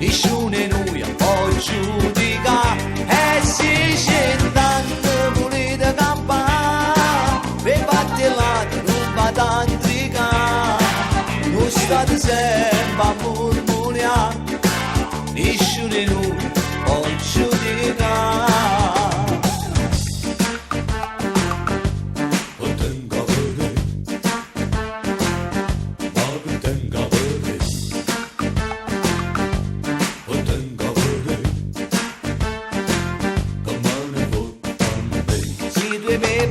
nessuno noi può giudicare e si scendono pulite campare per battere non va tanto non state sempre a murmurare nessuno noi può giudicare.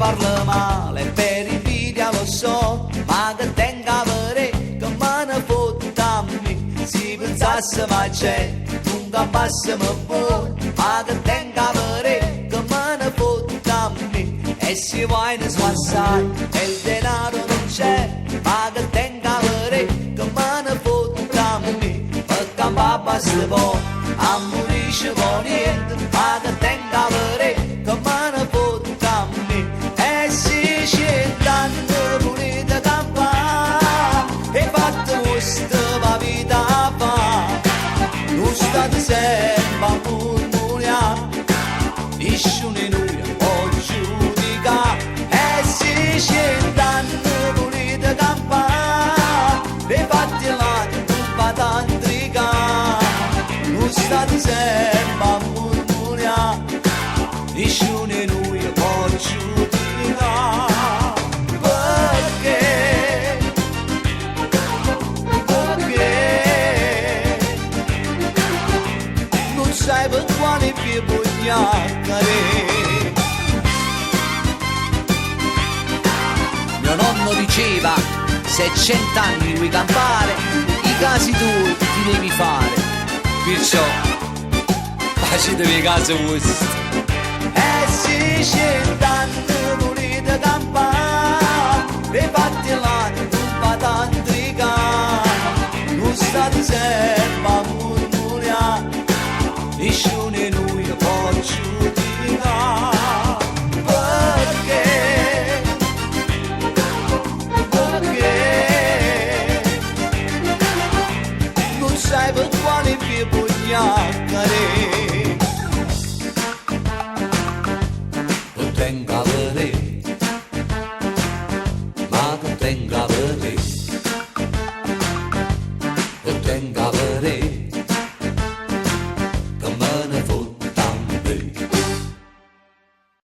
Parla male per invidia lo so, ma che tenga per che me ne fotta a me. Si pensasse ma c'è, non campassimo buoni, ma che tenga per che me ne fotta a me. E si vuoi ne sguazzare, e il denaro non c'è, ma che tenga per che me ne fotta a me. Per campare basta po', a morisce con niente, ma che tenga per che me ne fotta a me. Si scendono pulite campare e fatto questa vita fa non state sempre a murmurare nessuno di noi può giudicare e si scendono pulite campare e fatti là non va tanto non state sempre a murmurare nessuno di noi può giudicare. Sai per quale pie pugnacare. Mio nonno diceva, se 100 anni vuoi campare, i casi tuoi ti devi fare. Perciò, facete le case vostre. E si 100 anni volete campare, e fatti là, non va tanto non state sempre a murmurare. Nessuno di noi può giudicare perché non sai per quale pie pugnacare.